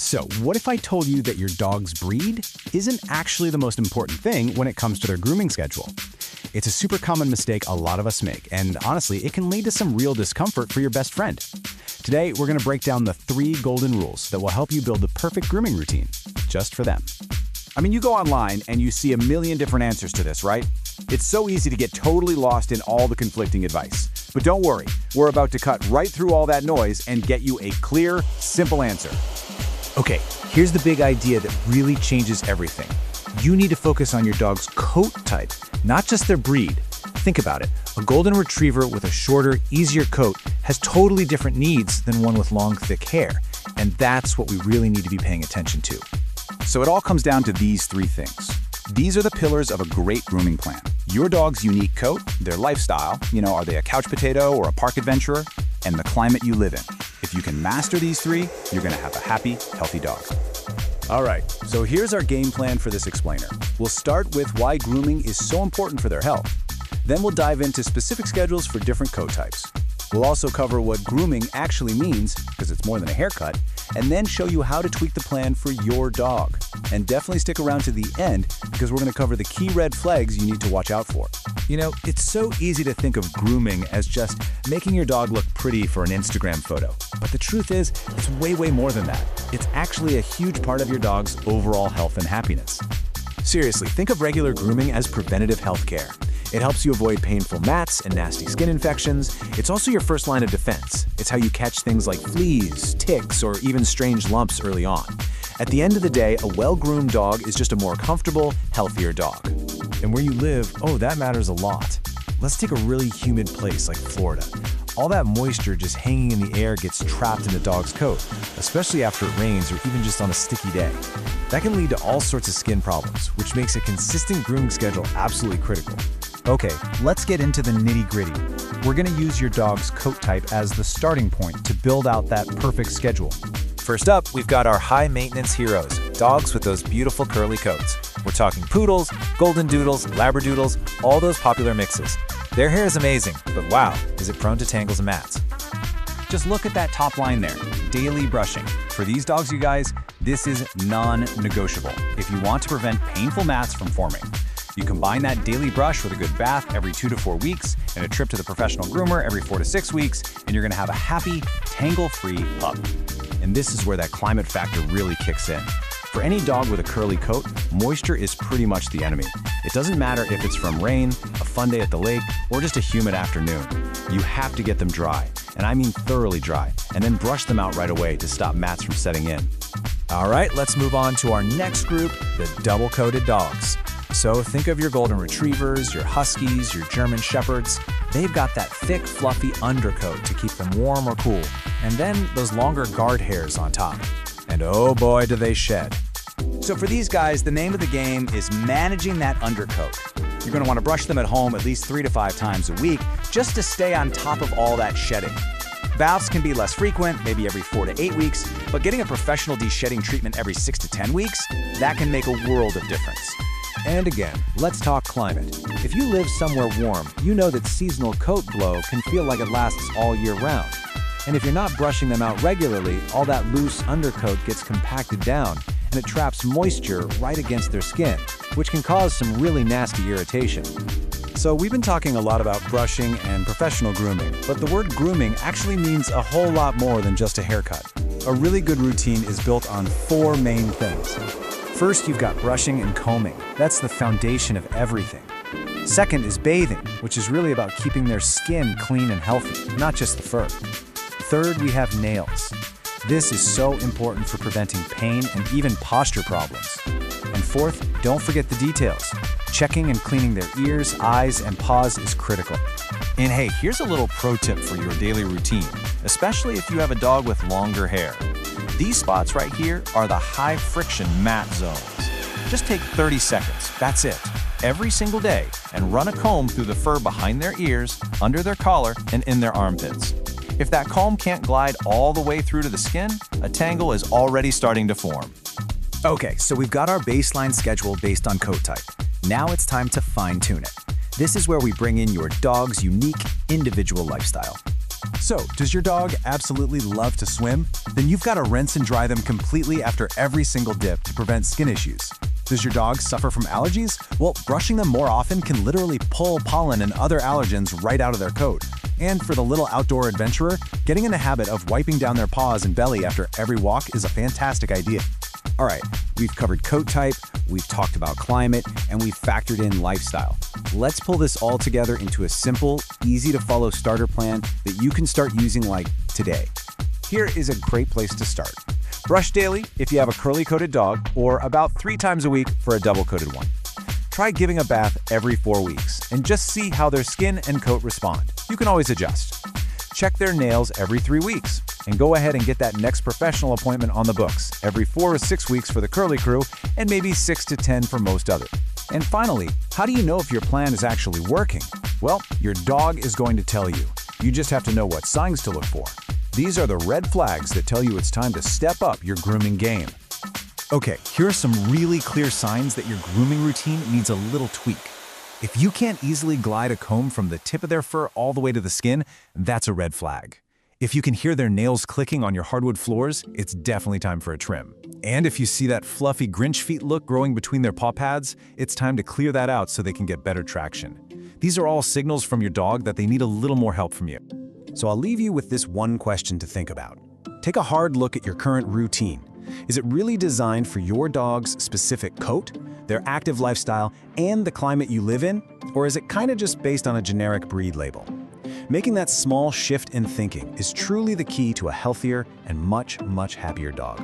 So, what if I told you that your dog's breed isn't actually the most important thing when it comes to their grooming schedule? It's a super common mistake a lot of us make, and honestly, it can lead to some real discomfort for your best friend. Today, we're going to break down the 3 golden rules that will help you build the perfect grooming routine, just for them. I mean, you go online and you see a million different answers to this, right? It's so easy to get totally lost in all the conflicting advice. But don't worry, we're about to cut right through all that noise and get you a clear, simple answer. Okay, here's the big idea that really changes everything. You need to focus on your dog's coat type, not just their breed. Think about it. A golden retriever with a shorter, easier coat has totally different needs than one with long, thick hair. And that's what we really need to be paying attention to. So it all comes down to these 3 things. These are the pillars of a great grooming plan. Your dog's unique coat, their lifestyle, are they a couch potato or a park adventurer, and the climate you live in. If you can master these 3, you're going to have a happy, healthy dog. All right, so here's our game plan for this explainer. We'll start with why grooming is so important for their health. Then we'll dive into specific schedules for different coat types. We'll also cover what grooming actually means, because it's more than a haircut, and then show you how to tweak the plan for your dog. And definitely stick around to the end, because we're going to cover the key red flags you need to watch out for. It's so easy to think of grooming as just making your dog look pretty for an Instagram photo. But the truth is, it's way, way more than that. It's actually a huge part of your dog's overall health and happiness. Seriously, think of regular grooming as preventative health care. It helps you avoid painful mats and nasty skin infections. It's also your first line of defense. It's how you catch things like fleas, ticks, or even strange lumps early on. At the end of the day, a well-groomed dog is just a more comfortable, healthier dog. And where you live, that matters a lot. Let's take a really humid place like Florida. All that moisture just hanging in the air gets trapped in the dog's coat, especially after it rains or even just on a sticky day. That can lead to all sorts of skin problems, which makes a consistent grooming schedule absolutely critical. Okay, let's get into the nitty-gritty. We're going to use your dog's coat type as the starting point to build out that perfect schedule. First up, we've got our high-maintenance heroes, dogs with those beautiful curly coats. We're talking poodles, golden doodles, labradoodles, all those popular mixes. Their hair is amazing, but wow, is it prone to tangles and mats. Just look at that top line there, daily brushing. For these dogs, you guys, this is non-negotiable if you want to prevent painful mats from forming. You combine that daily brush with a good bath every 2 to 4 weeks and a trip to the professional groomer every 4 to 6 weeks, and you're going to have a happy, tangle-free pup. And this is where that climate factor really kicks in. For any dog with a curly coat, moisture is pretty much the enemy. It doesn't matter if it's from rain, a fun day at the lake, or just a humid afternoon. You have to get them dry, and I mean thoroughly dry, and then brush them out right away to stop mats from setting in. All right, let's move on to our next group, the double-coated dogs. So think of your golden retrievers, your huskies, your German shepherds. They've got that thick, fluffy undercoat to keep them warm or cool, and then those longer guard hairs on top. And oh boy, do they shed. So for these guys, the name of the game is managing that undercoat. You're going to want to brush them at home at least 3 to 5 times a week just to stay on top of all that shedding. Baths can be less frequent, maybe every 4 to 8 weeks, but getting a professional de-shedding treatment every 6 to 10 weeks, that can make a world of difference. And again, let's talk climate. If you live somewhere warm, you know that seasonal coat glow can feel like it lasts all year round. And if you're not brushing them out regularly, all that loose undercoat gets compacted down and it traps moisture right against their skin, which can cause some really nasty irritation. So we've been talking a lot about brushing and professional grooming, but the word grooming actually means a whole lot more than just a haircut. A really good routine is built on 4 main things. First, you've got brushing and combing. That's the foundation of everything. Second is bathing, which is really about keeping their skin clean and healthy, not just the fur. Third, we have nails. This is so important for preventing pain and even posture problems. And fourth, don't forget the details. Checking and cleaning their ears, eyes, and paws is critical. And hey, here's a little pro tip for your daily routine, especially if you have a dog with longer hair. These spots right here are the high friction mat zones. Just take 30 seconds, that's it, every single day, and run a comb through the fur behind their ears, under their collar, and in their armpits. If that comb can't glide all the way through to the skin, a tangle is already starting to form. Okay, so we've got our baseline schedule based on coat type. Now it's time to fine-tune it. This is where we bring in your dog's unique, individual lifestyle. So, does your dog absolutely love to swim? Then you've got to rinse and dry them completely after every single dip to prevent skin issues. Does your dog suffer from allergies? Well, brushing them more often can literally pull pollen and other allergens right out of their coat. And for the little outdoor adventurer, getting in the habit of wiping down their paws and belly after every walk is a fantastic idea. All right, we've covered coat type, we've talked about climate, and we've factored in lifestyle. Let's pull this all together into a simple, easy-to-follow starter plan that you can start using like today. Here is a great place to start. Brush daily if you have a curly-coated dog, or about 3 times a week for a double-coated one. Try giving a bath every 4 weeks and just see how their skin and coat respond. You can always adjust. Check their nails every 3 weeks, and go ahead and get that next professional appointment on the books every 4 or 6 weeks for the curly crew and maybe 6 to 10 for most others. And finally, how do you know if your plan is actually working? Well, your dog is going to tell you. You just have to know what signs to look for. These are the red flags that tell you it's time to step up your grooming game. Okay, here are some really clear signs that your grooming routine needs a little tweak. If you can't easily glide a comb from the tip of their fur all the way to the skin, that's a red flag. If you can hear their nails clicking on your hardwood floors, it's definitely time for a trim. And if you see that fluffy Grinch feet look growing between their paw pads, it's time to clear that out so they can get better traction. These are all signals from your dog that they need a little more help from you. So I'll leave you with this one question to think about. Take a hard look at your current routine. Is it really designed for your dog's specific coat, their active lifestyle, and the climate you live in? Or is it kind of just based on a generic breed label? Making that small shift in thinking is truly the key to a healthier and much happier dog.